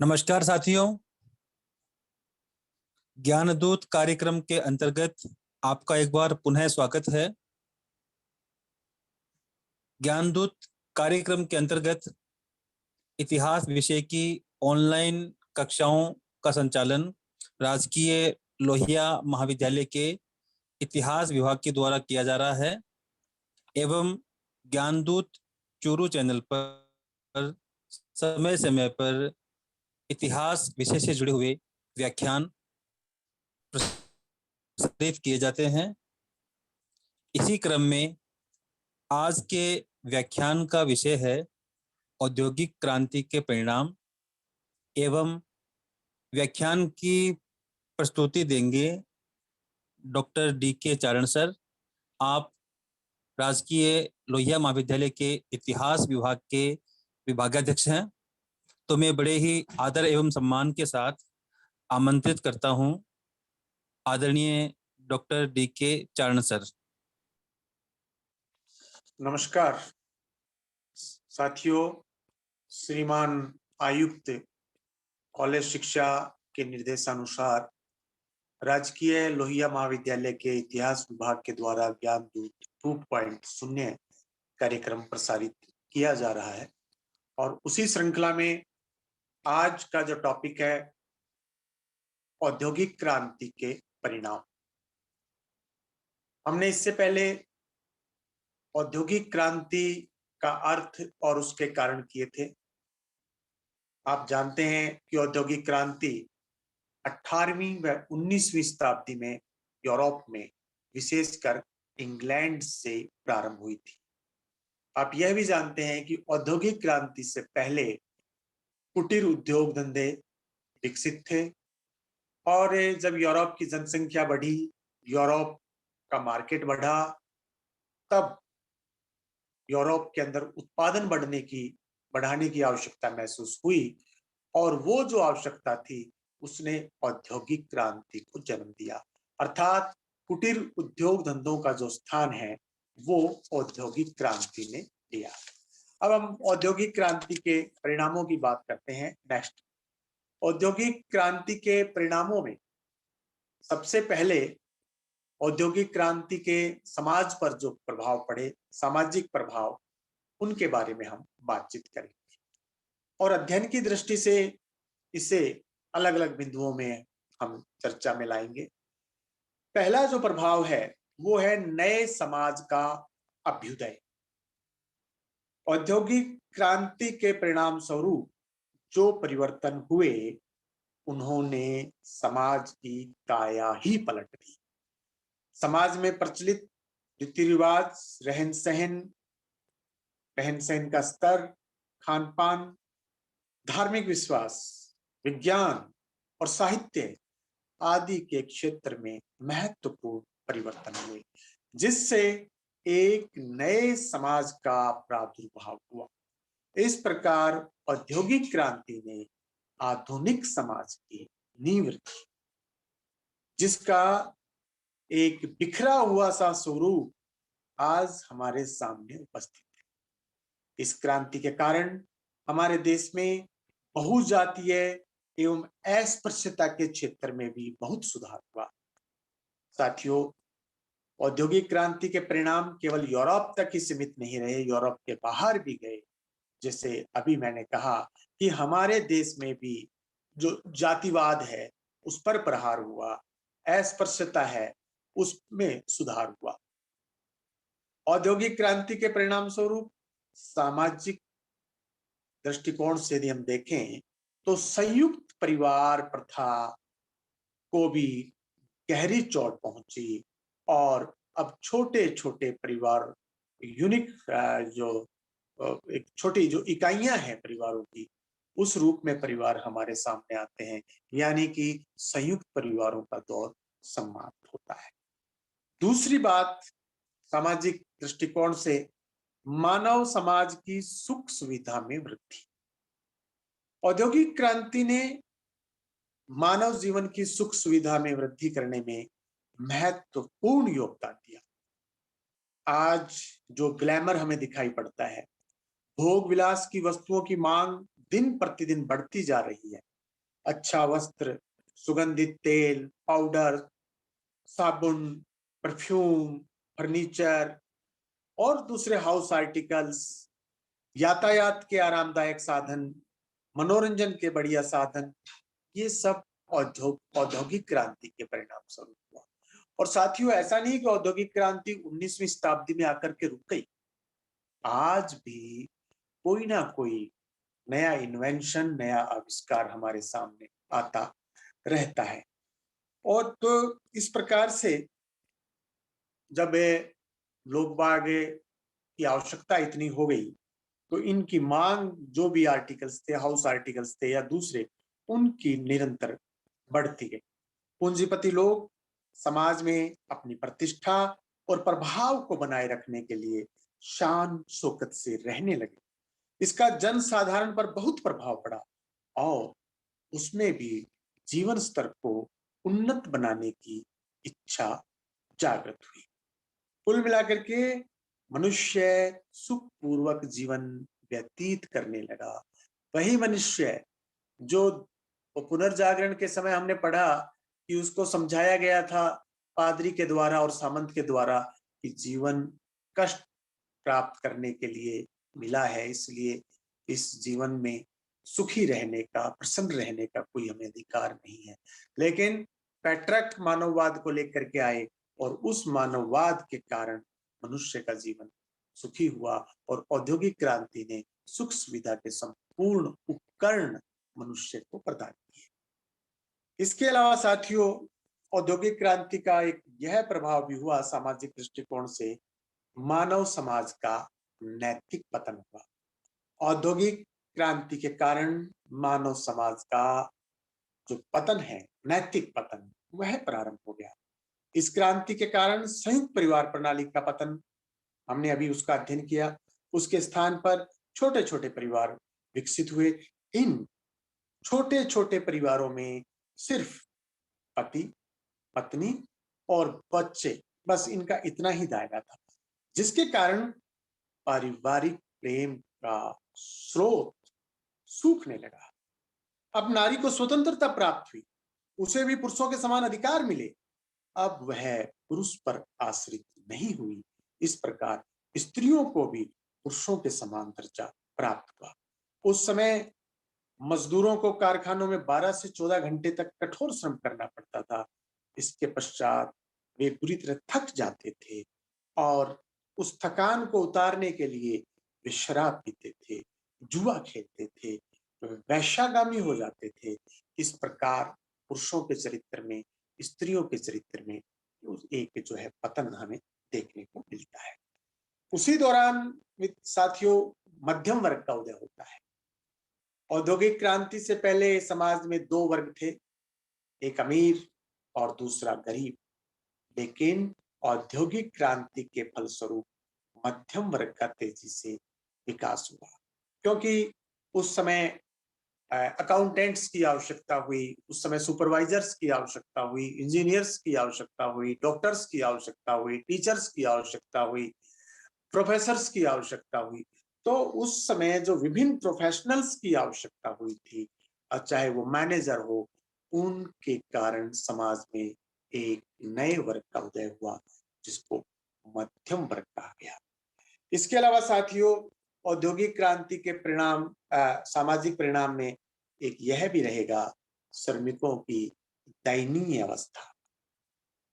नमस्कार साथियों। ज्ञानदूत कार्यक्रम के अंतर्गत आपका एक बार पुनः स्वागत है। ज्ञानदूत कार्यक्रम के अंतर्गत इतिहास विषय की ऑनलाइन कक्षाओं का संचालन राजकीय लोहिया महाविद्यालय के इतिहास विभाग के द्वारा किया जा रहा है एवं ज्ञानदूत चूरू चैनल पर समय समय पर इतिहास विषय से जुड़े हुए व्याख्यान प्रसारित किए जाते हैं। इसी क्रम में आज के व्याख्यान का विषय है औद्योगिक क्रांति के परिणाम एवं व्याख्यान की प्रस्तुति देंगे डॉक्टर डी.के. चारण सर। आप राजकीय लोहिया महाविद्यालय के इतिहास विभाग के विभागाध्यक्ष हैं, तो मैं बड़े ही आदर एवं सम्मान के साथ आमंत्रित करता हूं आदरणीय डॉक्टर डी.के. चारण सर। नमस्कार साथियों। श्रीमान आयुक्त कॉलेज शिक्षा के निर्देशानुसार राजकीय लोहिया महाविद्यालय के इतिहास विभाग के द्वारा ज्ञानदूत 2.0 कार्यक्रम प्रसारित किया जा रहा है और उसी श्रृंखला में आज का जो टॉपिक है औद्योगिक क्रांति के परिणाम। हमने इससे पहले औद्योगिक क्रांति का अर्थ और उसके कारण किए थे। आप जानते हैं कि औद्योगिक क्रांति 18वीं व 19वीं शताब्दी में यूरोप में विशेषकर इंग्लैंड से प्रारंभ हुई थी। आप यह भी जानते हैं कि औद्योगिक क्रांति से पहले कुटीर उद्योग धंधे विकसित थे और जब यूरोप की जनसंख्या बढ़ी, यूरोप का मार्केट बढ़ा, तब यूरोप के अंदर उत्पादन बढ़ाने की आवश्यकता महसूस हुई और वो जो आवश्यकता थी उसने औद्योगिक क्रांति को जन्म दिया। अर्थात कुटीर उद्योग धंधों का जो स्थान है वो औद्योगिक क्रांति ने लिया। अब हम औद्योगिक क्रांति के परिणामों की बात करते हैं। नेक्स्ट, औद्योगिक क्रांति के परिणामों में सबसे पहले औद्योगिक क्रांति के समाज पर जो प्रभाव पड़े, सामाजिक प्रभाव, उनके बारे में हम बातचीत करेंगे और अध्ययन की दृष्टि से इसे अलग अलग बिंदुओं में हम चर्चा में लाएंगे। पहला जो प्रभाव है वो है नए समाज का अभ्युदय। औद्योगिक क्रांति के परिणाम स्वरूप जो परिवर्तन हुए उन्होंने समाज की काया ही पलट दी। समाज में प्रचलित रीति रिवाज, रहन सहन का स्तर, खान पान, धार्मिक विश्वास, विज्ञान और साहित्य आदि के क्षेत्र में महत्वपूर्ण परिवर्तन हुए, जिससे एक नए समाज का प्रादुर्भाव हुआ। इस प्रकार औद्योगिक क्रांति ने आधुनिक समाज की नींव रखी, जिसका एक बिखरा हुआ सा स्वरूप आज हमारे सामने उपस्थित है। इस क्रांति के कारण हमारे देश में बहुजातीय एवं अस्पृश्यता के क्षेत्र में भी बहुत सुधार हुआ। साथियों, औद्योगिक क्रांति के परिणाम केवल यूरोप तक ही सीमित नहीं रहे, यूरोप के बाहर भी गए। जैसे अभी मैंने कहा कि हमारे देश में भी जो जातिवाद है उस पर प्रहार हुआ, अस्पृश्यता है उसमें सुधार हुआ। औद्योगिक क्रांति के परिणाम स्वरूप सामाजिक दृष्टिकोण से यदि हम देखें तो संयुक्त परिवार प्रथा को भी गहरी चोट पहुंची और अब छोटे छोटे परिवार, यूनिक जो एक छोटी जो इकाइयां हैं परिवारों की, उस रूप में परिवार हमारे सामने आते हैं, यानी कि संयुक्त परिवारों का दौर समाप्त होता है। दूसरी बात, सामाजिक दृष्टिकोण से मानव समाज की सुख सुविधा में वृद्धि। औद्योगिक क्रांति ने मानव जीवन की सुख सुविधा में वृद्धि करने में महत्वपूर्ण योगदान दिया। आज जो ग्लैमर हमें दिखाई पड़ता है, भोग विलास की वस्तुओं की मांग दिन प्रतिदिन बढ़ती जा रही है, अच्छा वस्त्र, सुगंधित तेल, पाउडर, साबुन, परफ्यूम, फर्नीचर और दूसरे हाउस आर्टिकल्स, यातायात के आरामदायक साधन, मनोरंजन के बढ़िया साधन, ये सब औद्योगिक क्रांति के परिणाम स्वरूप हुआ। और साथियों, ऐसा नहीं कि औद्योगिक क्रांति 19वीं शताब्दी में आकर के रुक गई। आज भी कोई ना कोई नया इन्वेंशन, नया आविष्कार हमारे सामने आता रहता है। और तो इस प्रकार से जब लोग बाग की आवश्यकता इतनी हो गई, तो इनकी मांग, जो भी आर्टिकल्स थे, हाउस आर्टिकल्स थे या दूसरे, उनकी निरंतर बढ़ती गई। पूंजीपति लोग समाज में अपनी प्रतिष्ठा और प्रभाव को बनाए रखने के लिए शान शौकत से रहने लगे। इसका जन साधारण पर बहुत प्रभाव पड़ा और उसमें भी जीवन स्तर को उन्नत बनाने की इच्छा जागृत हुई। कुल मिलाकर के मनुष्य सुखपूर्वक जीवन व्यतीत करने लगा। वही मनुष्य जो पुनर्जागरण के समय हमने पढ़ा कि उसको समझाया गया था पादरी के द्वारा और सामंत के द्वारा कि जीवन कष्ट प्राप्त करने के लिए मिला है, इसलिए इस जीवन में सुखी रहने का, प्रसन्न रहने का कोई हमें अधिकार नहीं है। लेकिन पेट्रक मानववाद को लेकर के आए और उस मानववाद के कारण मनुष्य का जीवन सुखी हुआ और औद्योगिक क्रांति ने सुख सुविधा के संपूर्ण उपकरण मनुष्य को प्रदान किए। इसके अलावा साथियों, औद्योगिक क्रांति का एक यह प्रभाव भी हुआ सामाजिक दृष्टिकोण से, मानव समाज का नैतिक पतन हुआ। औद्योगिक क्रांति के कारण मानव समाज का जो पतन है, नैतिक पतन, वह प्रारंभ हो गया। इस क्रांति के कारण संयुक्त परिवार प्रणाली का पतन, हमने अभी उसका अध्ययन किया। उसके स्थान पर छोटे छोटे परिवार विकसित हुए। इन छोटे छोटे परिवारों में सिर्फ पति, पत्नी और बच्चे, बस इनका इतना ही दायरा था, जिसके कारण पारिवारिक प्रेम का स्रोत सूखने लगा। अब नारी को स्वतंत्रता प्राप्त हुई, उसे भी पुरुषों के समान अधिकार मिले। अब वह पुरुष पर आश्रित नहीं हुई। इस प्रकार स्त्रियों को भी पुरुषों के समान दर्जा प्राप्त हुआ। उस समय मजदूरों को कारखानों में 12 से 14 घंटे तक कठोर श्रम करना पड़ता था। इसके पश्चात वे बुरी तरह थक जाते थे और उस थकान को उतारने के लिए वे शराब पीते थे, जुआ खेलते थे, वैश्यागामी हो जाते थे। इस प्रकार पुरुषों के चरित्र में, स्त्रियों के चरित्र में एक जो है पतन हमें देखने को मिलता है। उसी दौरान साथियों, मध्यम वर्ग का उदय होता है। औद्योगिक क्रांति से पहले समाज में दो वर्ग थे, एक अमीर और दूसरा गरीब। लेकिन औद्योगिक क्रांति के फलस्वरूप मध्यम वर्ग का तेजी से विकास हुआ, क्योंकि उस समय अकाउंटेंट्स की आवश्यकता हुई, उस समय सुपरवाइजर्स की आवश्यकता हुई, इंजीनियर्स की आवश्यकता हुई, डॉक्टर्स की आवश्यकता हुई, टीचर्स की आवश्यकता हुई, प्रोफेसर्स की आवश्यकता हुई। तो उस समय जो विभिन्न प्रोफेशनल्स की आवश्यकता हुई थी, चाहे वो मैनेजर हो, उनके कारण समाज में एक नए वर्ग का उदय हुआ, जिसको मध्यम वर्ग कहा गया। इसके अलावा साथियों, औद्योगिक क्रांति के परिणाम, सामाजिक परिणाम में एक यह भी रहेगा, श्रमिकों की दयनीय अवस्था।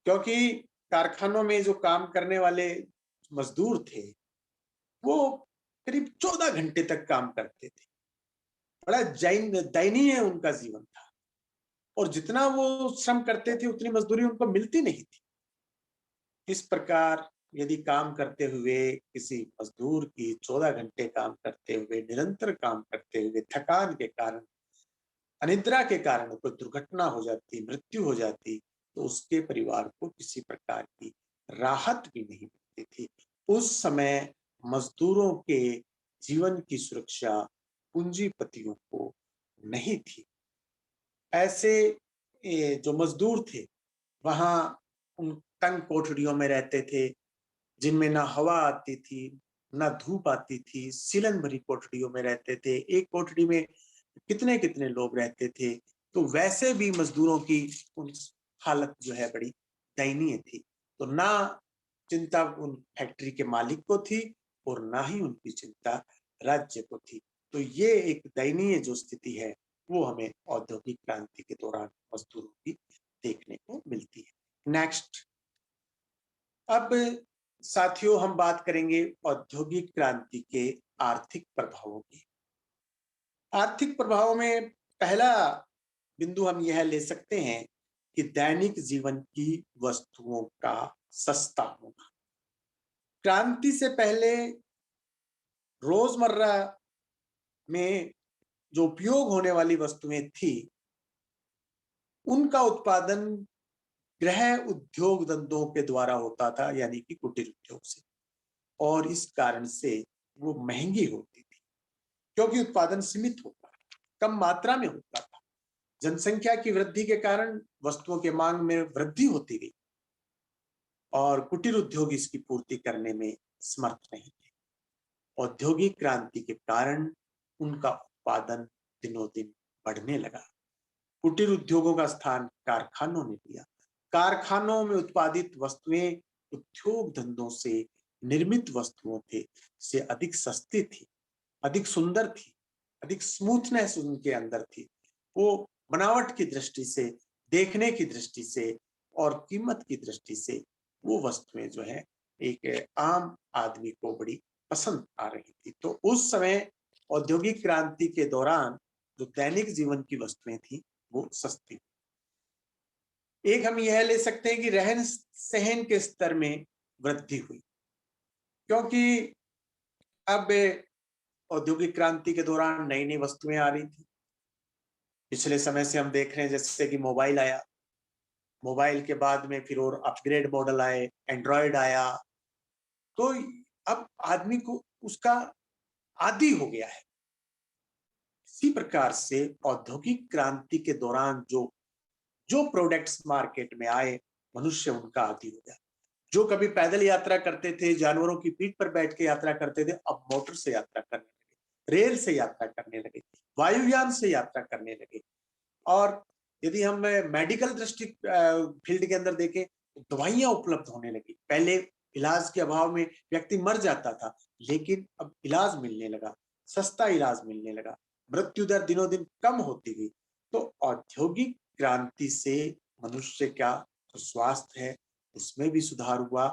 क्योंकि कारखानों में जो काम करने वाले मजदूर थे, वो करीब 14 घंटे तक काम करते थे। बड़ा दयनीय उनका जीवन था और जितना वो श्रम करते थे उतनी मजदूरी उनको मिलती नहीं थी। इस प्रकार यदि काम करते हुए किसी मजदूर की 14 घंटे काम करते हुए, निरंतर काम करते हुए थकान के कारण, अनिद्रा के कारण कोई दुर्घटना हो जाती, मृत्यु हो जाती, तो उसके परिवार को किसी प्रकार की राहत भी नहीं मिलती थी। उस समय मजदूरों के जीवन की सुरक्षा पूंजीपतियों को नहीं थी। ऐसे जो मजदूर थे, वहां उन तंग कोठरियों में रहते थे, जिनमें ना हवा आती थी, ना धूप आती थी, सीलन भरी कोठरियों में रहते थे। एक कोठरी में कितने कितने लोग रहते थे। तो वैसे भी मजदूरों की उन हालत जो है बड़ी दयनीय थी। तो ना चिंता उन फैक्ट्री के मालिक को थी और ना ही उनकी चिंता राज्य को थी। तो ये एक दयनीय जो स्थिति है वो हमें औद्योगिक क्रांति के दौरान मजदूरों की देखने को मिलती है। नेक्स्ट, अब साथियों हम बात करेंगे औद्योगिक क्रांति के आर्थिक प्रभावों की। आर्थिक प्रभावों में पहला बिंदु हम यह ले सकते हैं कि दैनिक जीवन की वस्तुओं का सस्ता होना। क्रांति से पहले रोजमर्रा में जो उपयोग होने वाली वस्तुएं थी उनका उत्पादन गृह उद्योग धंधों के द्वारा होता था, यानी कि कुटीर उद्योग से, और इस कारण से वो महंगी होती थी क्योंकि उत्पादन सीमित होता, कम मात्रा में होता था। जनसंख्या की वृद्धि के कारण वस्तुओं के मांग में वृद्धि होती गई और कुटीर उद्योग इसकी पूर्ति करने में समर्थ नहीं थे। औद्योगिक क्रांति के कारण उनका उत्पादन दिनों दिन बढ़ने लगा। कुटीर उद्योगों का स्थान कारखानों ने लिया। कारखानों में उत्पादित वस्तुएं उद्योग धंधों से निर्मित वस्तुओं थे से अधिक सस्ती थी, अधिक सुंदर थी, अधिक स्मूथनेस उनके अंदर थी। वो बनावट की दृष्टि से, देखने की दृष्टि से और कीमत की दृष्टि से वो वस्तुएं जो है एक आम आदमी को बड़ी पसंद आ रही थी। तो उस समय औद्योगिक क्रांति के दौरान जो दैनिक जीवन की वस्तुएं थी वो सस्ती। एक हम यह ले सकते हैं कि रहन सहन के स्तर में वृद्धि हुई, क्योंकि अब औद्योगिक क्रांति के दौरान नई नई वस्तुएं आ रही थी। पिछले समय से हम देख रहे हैं जैसे कि मोबाइल आया, मोबाइल के बाद में फिर और अपग्रेड मॉडल आए, एंड्रॉयड आया, तो अब आदमी को उसका आदी हो गया है। इसी प्रकार से औद्योगिक क्रांति के दौरान जो जो प्रोडक्ट्स मार्केट में आए, मनुष्य उनका आदी हो गया। जो कभी पैदल यात्रा करते थे, जानवरों की पीठ पर बैठ के यात्रा करते थे, अब मोटर से यात्रा करने लगे, रेल से यात्रा करने लगे, वायुयान से यात्रा करने लगे। और यदि हम मेडिकल दृष्टि फील्ड के अंदर देखें तो दवाइयां उपलब्ध होने लगी। पहले इलाज के अभाव में व्यक्ति मर जाता था, लेकिन अब इलाज मिलने लगा, सस्ता इलाज मिलने लगा, मृत्यु दर दिनों दिन कम होती गई। तो औद्योगिक क्रांति से मनुष्य का जो स्वास्थ्य है उसमें भी सुधार हुआ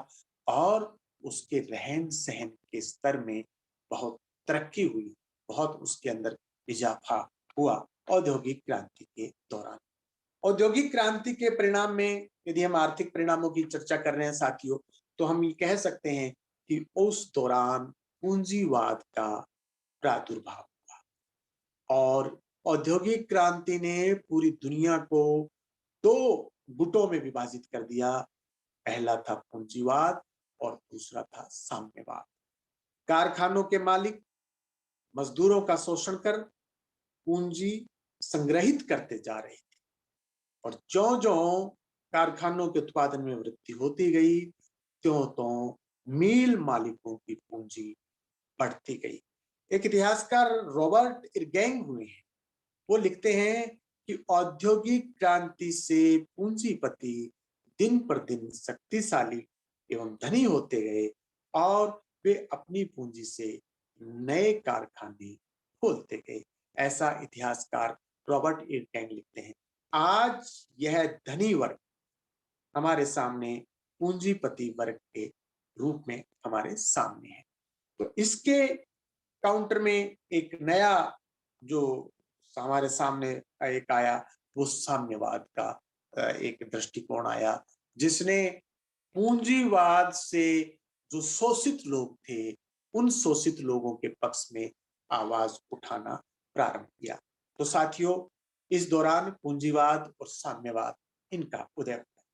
और उसके रहन सहन के स्तर में बहुत तरक्की हुई, बहुत उसके अंदर इजाफा हुआ औद्योगिक क्रांति के दौरान। औद्योगिक क्रांति के परिणाम में यदि हम आर्थिक परिणामों की चर्चा कर रहे हैं साथियों, तो हम ये कह सकते हैं कि उस दौरान पूंजीवाद का प्रादुर्भाव हुआ और औद्योगिक क्रांति ने पूरी दुनिया को दो गुटों में विभाजित कर दिया। पहला था पूंजीवाद और दूसरा था साम्यवाद। कारखानों के मालिक मजदूरों का शोषण कर पूंजी संग्रहित करते जा रहे थे और ज्यों-ज्यों कारखानों के उत्पादन में वृद्धि होती गई, त्यों-त्यों मिल मालिकों की पूंजी बढ़ती गई। एक इतिहासकार रॉबर्ट इरगैंग हुए हैं, वो लिखते हैं कि औद्योगिक क्रांति से पूंजीपति दिन पर दिन शक्तिशाली एवं धनी होते गए और वे अपनी पूंजी से नए कारखाने खोलते गए। ऐसा इतिहासकार रॉबर्ट इरगैंग लिखते हैं। आज यह धनी वर्ग हमारे सामने पूंजीपति वर्ग के रूप में हमारे सामने है। तो इसके काउंटर में एक नया जो हमारे सामने एक आया वो साम्यवाद का एक दृष्टिकोण आया, जिसने पूंजीवाद से जो शोषित लोग थे उन शोषित लोगों के पक्ष में आवाज उठाना प्रारंभ किया। तो साथियों, इस दौरान पूंजीवाद और साम्यवाद इनका उदय हुआ।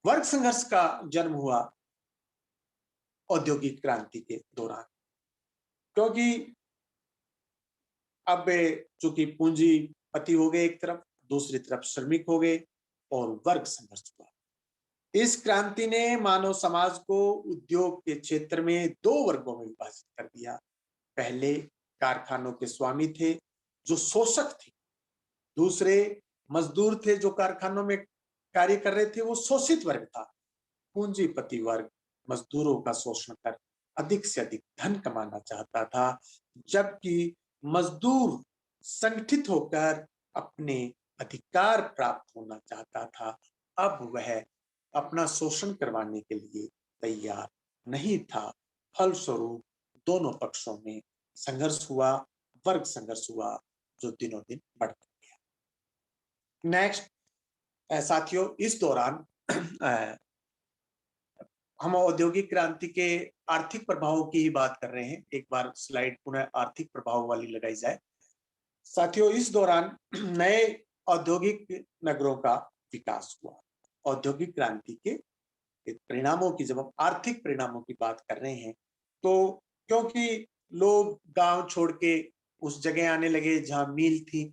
वर्ग संघर्ष का जन्म हुआ औद्योगिक क्रांति के दौरान, क्योंकि अब चूंकि पूंजीपति हो गए एक तरफ, दूसरी तरफ श्रमिक हो गए और वर्ग संघर्ष हुआ। इस क्रांति ने मानव समाज को उद्योग के क्षेत्र में दो वर्गों में विभाजित कर दिया। पहले कारखानों के स्वामी थे जो शोषक थे, दूसरे मजदूर थे जो कारखानों में कार्य कर रहे थे, वो शोषित वर्ग था। पूंजीपति वर्ग मजदूरों का शोषण कर अधिक से अधिक धन कमाना चाहता था, जबकि मजदूर संगठित होकर अपने अधिकार प्राप्त होना चाहता था। अब वह अपना शोषण करवाने के लिए तैयार नहीं था। फलस्वरूप दोनों पक्षों में संघर्ष हुआ, वर्ग संघर्ष हुआ, जो दिनों दिन बढ़ता गया। नेक्स्ट साथियों, इस दौरान हम औद्योगिक क्रांति के आर्थिक प्रभावों की ही बात कर रहे हैं। एक बार स्लाइड पुनः आर्थिक प्रभाव वाली लगाई जाए। साथियों, इस दौरान नए औद्योगिक नगरों का विकास हुआ। औद्योगिक क्रांति के परिणामों की, जब हम आर्थिक परिणामों की बात कर रहे हैं, तो क्योंकि लोग गांव छोड़ के उस जगह आने लगे जहां मिल थी,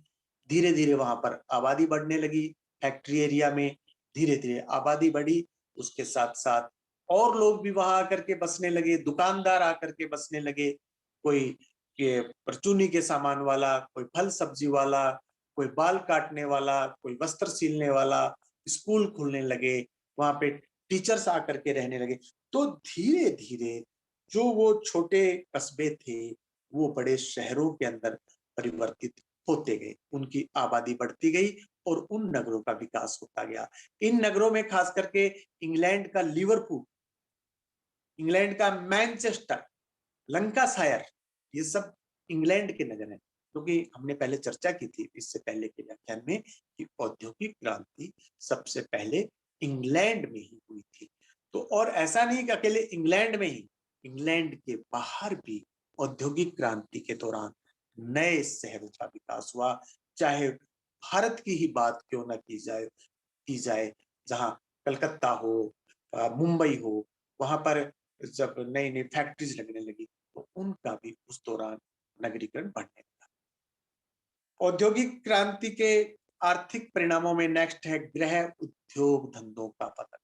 धीरे धीरे वहां पर आबादी बढ़ने लगी। फैक्ट्री एरिया में धीरे धीरे आबादी बढ़ी, उसके साथ साथ और लोग भी वहां आकर के बसने लगे, दुकानदार आकर के बसने लगे। कोई के परचूनी के सामान वाला, कोई फल सब्जी वाला, कोई बाल काटने वाला, कोई वस्त्र सिलने वाला, स्कूल खुलने लगे, वहां पे टीचर्स आकर के रहने लगे। तो धीरे धीरे जो वो छोटे कस्बे थे, वो बड़े शहरों के अंदर परिवर्तित होते गए, उनकी आबादी बढ़ती गई और उन नगरों का विकास होता गया। इन नगरों में खास करके इंग्लैंड का लिवरपूल, इंग्लैंड का मैनचेस्टर, लंकाशायर, ये सब इंग्लैंड के नगर हैं। क्योंकि हमने पहले चर्चा की थी इससे पहले के व्याख्यान में कि औद्योगिक क्रांति सबसे पहले इंग्लैंड में ही हुई थी। तो और ऐसा नहीं कि अकेले इंग्लैंड में ही, इंग्लैंड के बाहर भी औद्योगिक क्रांति के दौरान नए शहरों का विकास हुआ। चाहे भारत की ही बात क्यों न की जाए, जहां कलकत्ता हो, मुंबई हो, वहां पर जब नई नई फैक्ट्रीज लगने लगी, तो उनका भी उस दौरान नगरीकरण बढ़ने लगा। औद्योगिक क्रांति के आर्थिक परिणामों में नेक्स्ट है गृह उद्योग धंधों का पतन।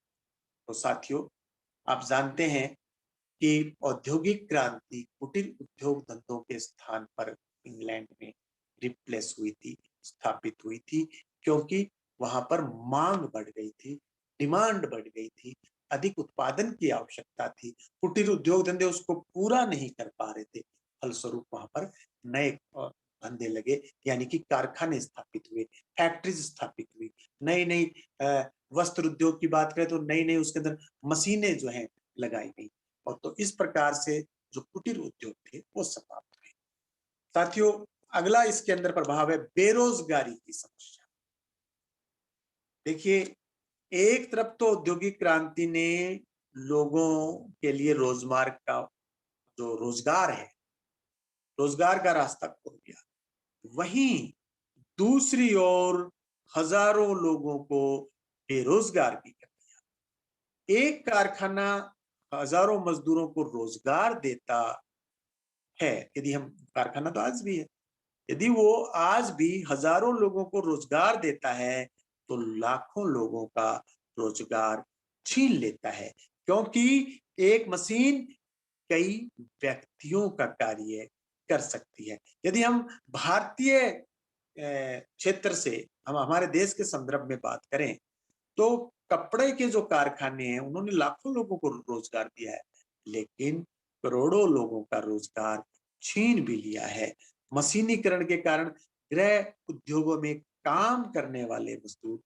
तो साथियों, आप जानते हैं कि औद्योगिक क्रांति कुटीर उद्योग धंधों के स्थान पर इंग्लैंड में रिप्लेस हुई थी, स्थापित हुई थी, क्योंकि वहां पर मांग बढ़ गई थी, डिमांड बढ़ गई थी, अधिक उत्पादन की आवश्यकता थी। कुटीर उद्योग धंधे उसको पूरा नहीं कर पा रहे थे। फलस्वरूप वहां पर नए धंधे लगे, यानी कि कारखाने स्थापित हुए, फैक्ट्रीज स्थापित हुई, नई नई वस्त्र उद्योग की बात करें तो नई नई उसके अंदर मशीनें जो है लगाई गई। और तो इस प्रकार से जो कुटीर उद्योग थे वो समाप्त हुए। साथियों, अगला इसके अंदर प्रभाव है बेरोजगारी की समस्या। देखिए, एक तरफ तो औद्योगिक क्रांति ने लोगों के लिए रोजगार का, जो रोजगार है, रोजगार का रास्ता खोल दिया। वहीं दूसरी ओर हजारों लोगों को बेरोजगार भी कर दिया। एक कारखाना हजारों मजदूरों को रोजगार देता है, यदि हम, कारखाना तो आज भी है, यदि वो आज भी हजारों लोगों को रोजगार देता है, तो लाखों लोगों का रोजगार छीन लेता है। क्योंकि एक मशीन कई व्यक्तियों का कार्य कर सकती है। यदि हम भारतीय क्षेत्र से, हम हमारे देश के संदर्भ में बात करें, तो कपड़े के जो कारखाने हैं उन्होंने लाखों लोगों को रोजगार दिया है, लेकिन करोड़ों लोगों का रोजगार छीन भी लिया है। मशीनीकरण के कारण गृह उद्योगों में काम करने वाले मजदूर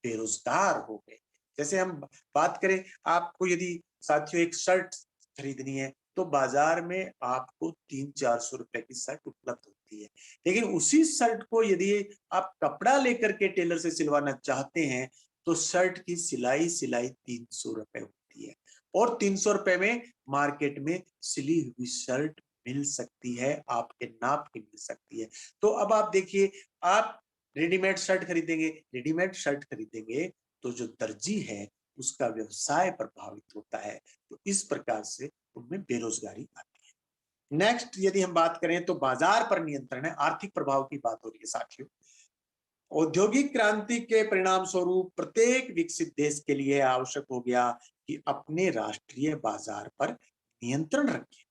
बेरोजगार हो गए। जैसे हम बात करें, आपको यदि साथियों एक शर्ट खरीदनी है, तो बाजार में आपको 300-400 रुपए की शर्ट उपलब्ध होती है। लेकिन उसी शर्ट को यदि आप कपड़ा लेकर के टेलर से सिलवाना चाहते हैं, तो शर्ट की सिलाई 300 रुपए होती है। और 300 रुपए में मार्केट में सिली हुई शर्ट मिल सकती है, आपके नाप की मिल सकती है। तो अब आप देखिए, आप रेडीमेड शर्ट खरीदेंगे, तो जो दर्जी है उसका व्यवसाय प्रभावित होता है। तो इस प्रकार से उनमें बेरोजगारी आती है। नेक्स्ट यदि हम बात करें तो बाजार पर नियंत्रण है, आर्थिक प्रभाव की बात हो रही है साथियों। औद्योगिक क्रांति के परिणाम स्वरूप प्रत्येक विकसित देश के लिए आवश्यक हो गया कि अपने राष्ट्रीय बाजार पर नियंत्रण रखे।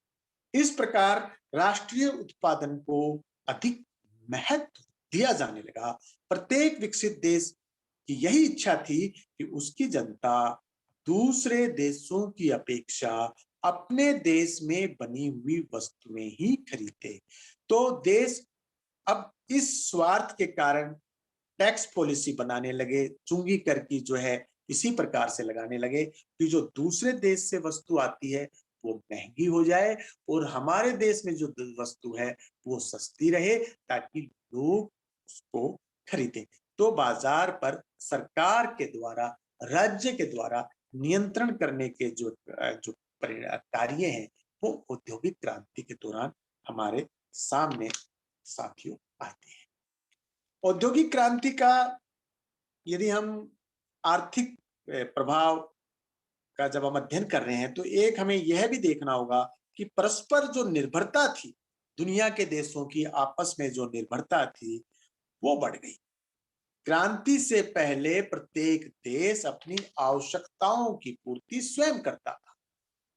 इस प्रकार राष्ट्रीय उत्पादन को अधिक महत्व दिया जाने लगा। प्रत्येक विकसित देश की यही इच्छा थी कि उसकी जनता दूसरे देशों की अपेक्षा अपने देश में बनी हुई वस्तुएं ही खरीदे। तो देश अब इस स्वार्थ के कारण टैक्स पॉलिसी बनाने लगे, चुंगी कर की जो है इसी प्रकार से लगाने लगे कि जो दूसरे देश से वस्तु आती है वो महंगी हो जाए और हमारे देश में जो वस्तु है वो सस्ती रहे, ताकि लोग उसको खरीदें। तो बाजार पर सरकार के द्वारा, राज्य के द्वारा नियंत्रण करने के जो कार्य हैं वो औद्योगिक क्रांति के दौरान हमारे सामने साथियों आते हैं। औद्योगिक क्रांति का यदि हम आर्थिक प्रभाव का जब हम अध्ययन कर रहे हैं तो एक हमें यह भी देखना होगा कि परस्पर जो निर्भरता थी, दुनिया के देशों की आपस में जो निर्भरता थी वो बढ़ गई। क्रांति से पहले प्रत्येक देश अपनी आवश्यकताओं की पूर्ति स्वयं करता था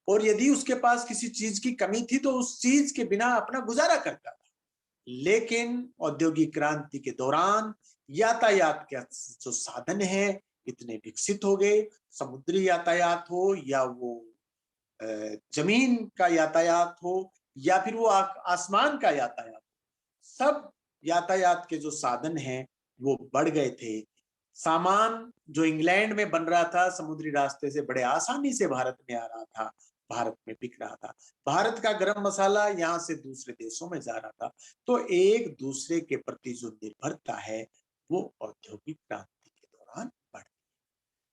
और यदि उसके पास किसी चीज की कमी थी तो उस चीज के बिना अपना गुजारा करता था। लेकिन औद्योगिक क्रांति के दौरान यातायात के जो साधन है इतने विकसित हो गए, समुद्री यातायात हो या वो जमीन का यातायात हो या फिर वो आसमान का यातायात, सब यातायात के जो साधन हैं वो बढ़ गए थे। सामान जो इंग्लैंड में बन रहा था समुद्री रास्ते से बड़े आसानी से भारत में आ रहा था, भारत में बिक रहा था। भारत का गरम मसाला यहाँ से दूसरे देशों में जा रहा था। तो एक दूसरे के प्रति जो निर्भरता है वो औद्योगिक क्रांति के दौरान बढ़ गई।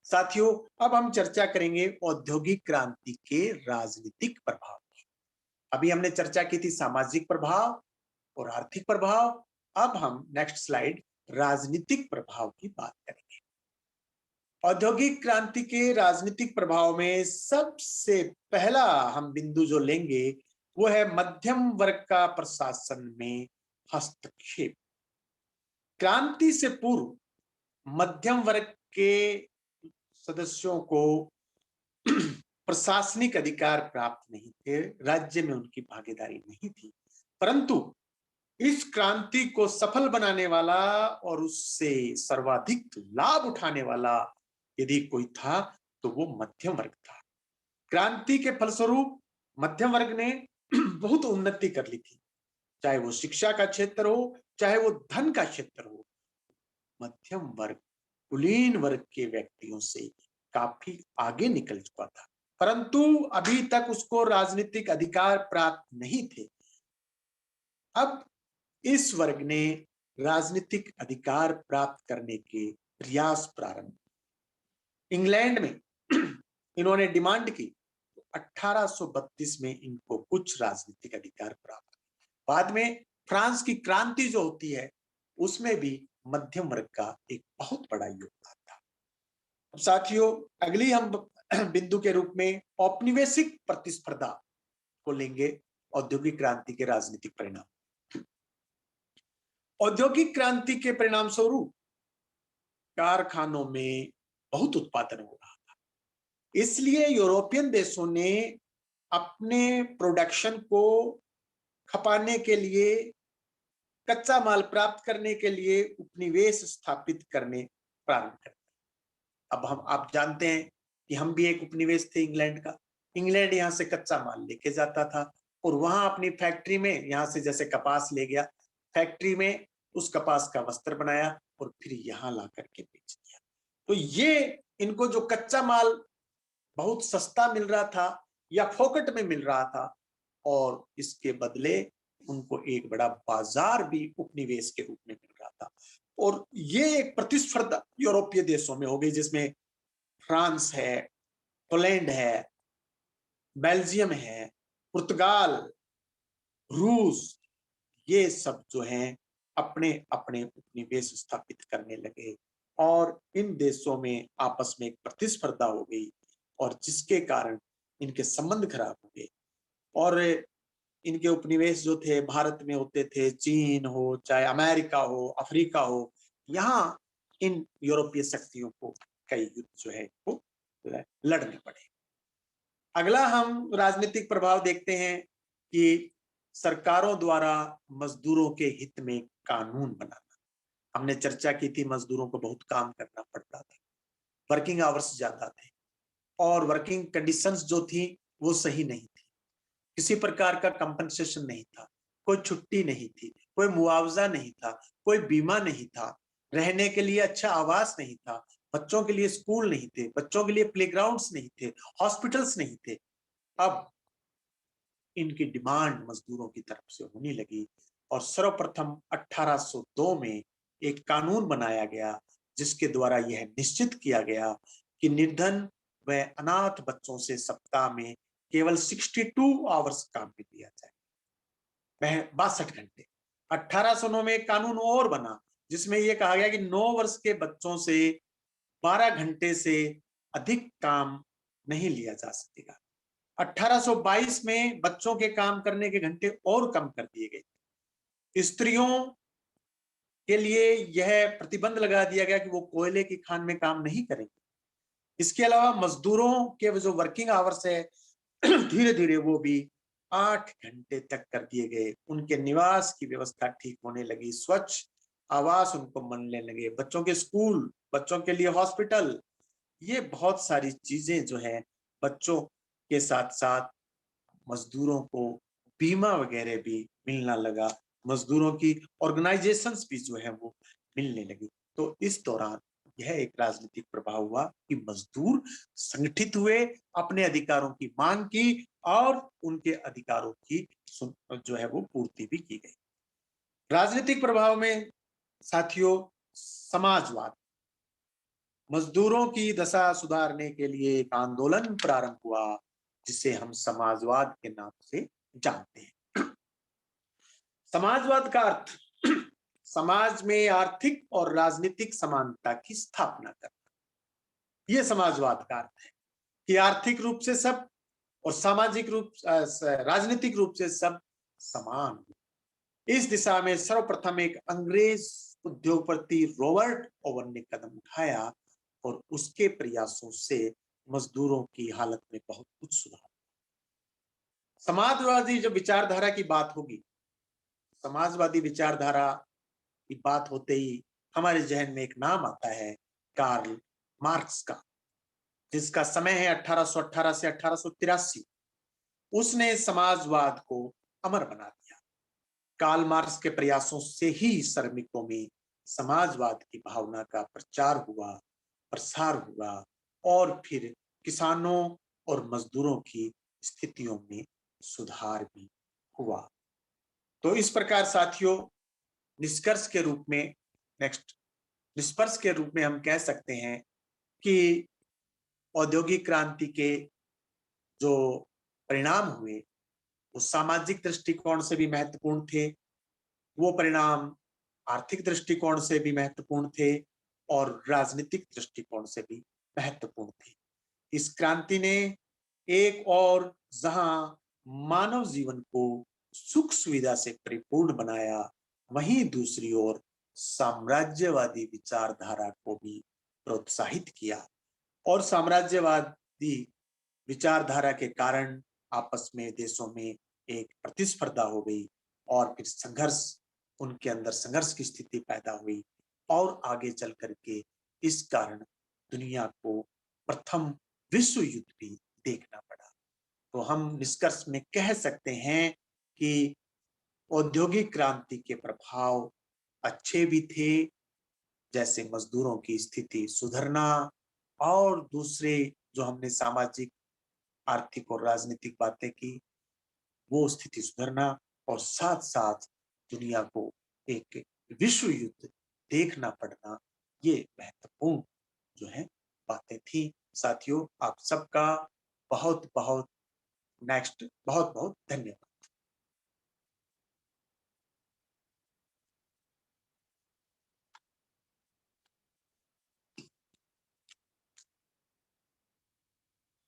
साथियों, अब हम चर्चा करेंगे औद्योगिक क्रांति के राजनीतिक प्रभाव की। अभी हमने चर्चा की थी सामाजिक प्रभाव और आर्थिक प्रभाव। अब हम नेक्स्ट स्लाइड राजनीतिक प्रभाव की बात करेंगे। औद्योगिक क्रांति के राजनीतिक प्रभाव में सबसे पहला हम बिंदु जो लेंगे वो है मध्यम वर्ग का प्रशासन में हस्तक्षेप। क्रांति से पूर्व मध्यम वर्ग के सदस्यों को प्रशासनिक अधिकार प्राप्त नहीं थे, राज्य में उनकी भागीदारी नहीं थी। परंतु इस क्रांति को सफल बनाने वाला और उससे सर्वाधिक लाभ उठाने वाला यदि कोई था तो वो मध्यम वर्ग था। क्रांति के फलस्वरूप मध्यम वर्ग ने बहुत उन्नति कर ली थी, चाहे वो शिक्षा का क्षेत्र हो, चाहे वो धन का क्षेत्र हो। मध्यम वर्ग कुलीन वर्ग के व्यक्तियों से काफी आगे निकल चुका था, परंतु अभी तक उसको राजनीतिक अधिकार प्राप्त नहीं थे। अब इस वर्ग ने राजनीतिक अधिकार प्राप्त करने के प्रयास प्रारंभ। इंग्लैंड में इन्होंने डिमांड की, 1832 में इनको कुछ राजनीतिक अधिकार प्राप्त। बाद में फ्रांस की क्रांति जो होती है उसमें भी मध्यम वर्ग का एक बहुत बड़ा योगदान था। अब साथियों, अगली हम बिंदु के रूप में औपनिवेशिक प्रतिस्पर्धा को लेंगे, औद्योगिक क्रांति के राजनीतिक परिणाम। औद्योगिक क्रांति के परिणाम स्वरूप कारखानों में बहुत उत्पादन हो रहा था, इसलिए यूरोपियन देशों ने अपने प्रोडक्शन को खपाने के लिए, कच्चा माल प्राप्त करने के लिए उपनिवेश स्थापित करने प्रारंभ कर दिया। अब आप जानते हैं कि हम भी एक उपनिवेश थे इंग्लैंड का। इंग्लैंड यहाँ से कच्चा माल लेके जाता था और वहां अपनी फैक्ट्री में, यहाँ से जैसे कपास ले गया, फैक्ट्री में उस कपास का वस्त्र बनाया और फिर यहाँ ला करके बेच दिया। तो ये इनको जो कच्चा माल बहुत सस्ता मिल रहा था या फोकट में मिल रहा था, और इसके बदले उनको एक बड़ा बाजार भी उपनिवेश के रूप में मिल रहा था। और ये एक प्रतिस्पर्धा यूरोपीय देशों में हो गई, जिसमें फ्रांस है, पोलैंड है, बेल्जियम है, पुर्तगाल, रूस, ये सब जो हैं अपने अपने उपनिवेश स्थापित करने लगे और इन देशों में आपस में एक प्रतिस्पर्धा हो गई और जिसके कारण इनके संबंध खराब हो गए। और इनके उपनिवेश जो थे भारत में होते थे, चीन हो, चाहे अमेरिका हो, अफ्रीका हो, यहाँ इन यूरोपीय शक्तियों को कई युद्ध जो है वो लड़ने पड़े। अगला हम राजनीतिक प्रभाव देखते हैं कि सरकारों द्वारा मजदूरों के हित में कानून बनाना। हमने चर्चा की थी, मजदूरों को बहुत काम करना पड़ता था, वर्किंग आवर्स ज्यादा थे और वर्किंग कंडीशंस जो थी वो सही नहीं थी। किसी प्रकार का कंपनसेशन नहीं था, कोई छुट्टी नहीं थी, कोई मुआवजा नहीं था, कोई बीमा नहीं था, रहने के लिए अच्छा आवास नहीं था, बच्चों के लिए स्कूल नहीं थे, बच्चों के लिए प्लेग्राउंड्स नहीं थे, हॉस्पिटल्स नहीं थे। अब इनकी डिमांड मजदूरों की तरफ से होने लगी और सर्वप्रथम 1802 में एक कानून बनाया गया जिसके द्वारा यह निश्चित किया गया कि निर्धन व अनाथ बच्चों से सप्ताह में केवल 62 आवर्स काम में लिया जाए, 62 घंटे। 1809 में एक कानून और बना जिसमें यह कहा गया कि 9 वर्ष के बच्चों से 12 घंटे से अधिक काम नहीं लिया जा सकेगा। 1822 में बच्चों के काम करने के घंटे और कम कर दिए गए। स्त्रियों के लिए यह प्रतिबंध लगा दिया गया कि वो कोयले की खान में काम नहीं करेंगे। इसके अलावा मजदूरों के जो वर्किंग आवर्स है धीरे धीरे वो भी 8 घंटे तक कर दिए गए। उनके निवास की व्यवस्था ठीक होने लगी, स्वच्छ आवास उनको मिलने लगे, बच्चों के स्कूल, बच्चों के लिए हॉस्पिटल, ये बहुत सारी चीजें जो है बच्चों के साथ साथ मजदूरों को बीमा वगैरह भी मिलना लगा, मजदूरों की ऑर्गेनाइजेशंस भी जो है वो मिलने लगी। तो इस दौरान यह एक राजनीतिक प्रभाव हुआ कि मजदूर संगठित हुए, अपने अधिकारों की मांग की और उनके अधिकारों की जो है वो पूर्ति भी की गई। राजनीतिक प्रभाव में साथियों समाजवाद, मजदूरों की दशा सुधारने के लिए एक आंदोलन प्रारंभ हुआ जिसे हम समाजवाद के नाम से जानते हैं। समाजवाद का अर्थ समाज में आर्थिक और राजनीतिक समानता की स्थापना करना, यह समाजवाद का अर्थ है कि आर्थिक रूप से सब और सामाजिक रूप राजनीतिक रूप से सब समान। इस दिशा में सर्वप्रथम एक अंग्रेज उद्योगपति रॉबर्ट ओवन ने कदम उठाया और उसके प्रयासों से मजदूरों की हालत में बहुत कुछ सुधार। समाजवादी जो विचारधारा की बात होगी, समाजवादी विचारधारा की बात होते ही हमारे जहन में एक नाम आता है, कार्ल मार्क्स का, जिसका समय है 1818 से 1883। उसने समाजवाद को अमर बना दिया। कार्ल मार्क्स के प्रयासों से ही श्रमिकों में समाजवाद की भावना का प्रचार हुआ, प्रसार हुआ और फिर किसानों और मजदूरों की स्थितियों में सुधार भी हुआ। तो इस प्रकार साथियों निष्कर्ष के रूप में निष्कर्ष के रूप में हम कह सकते हैं कि औद्योगिक क्रांति के जो परिणाम हुए वो सामाजिक दृष्टिकोण से भी महत्वपूर्ण थे, वो परिणाम आर्थिक दृष्टिकोण से भी महत्वपूर्ण थे और राजनीतिक दृष्टिकोण से भी महत्वपूर्ण थे। इस क्रांति ने एक और जहां मानव जीवन को सुख सुविधा से परिपूर्ण बनाया, वहीं दूसरी ओर साम्राज्यवादी विचारधारा को भी प्रोत्साहित किया और साम्राज्यवादी विचारधारा के कारण आपस में देशों में एक प्रतिस्पर्धा हो गई और फिर संघर्ष, उनके अंदर संघर्ष की स्थिति पैदा हुई और आगे चल करके इस कारण दुनिया को प्रथम विश्व युद्ध भी देखना पड़ा। तो हम निष्कर्ष में कह सकते हैं कि औद्योगिक क्रांति के प्रभाव अच्छे भी थे, जैसे मजदूरों की स्थिति सुधरना और दूसरे जो हमने सामाजिक, आर्थिक और राजनीतिक बातें की, वो स्थिति सुधरना और साथ साथ दुनिया को एक विश्व युद्ध देखना पड़ना, ये महत्वपूर्ण जो है बातें थी। साथियों आप सबका बहुत बहुत बहुत बहुत धन्यवाद।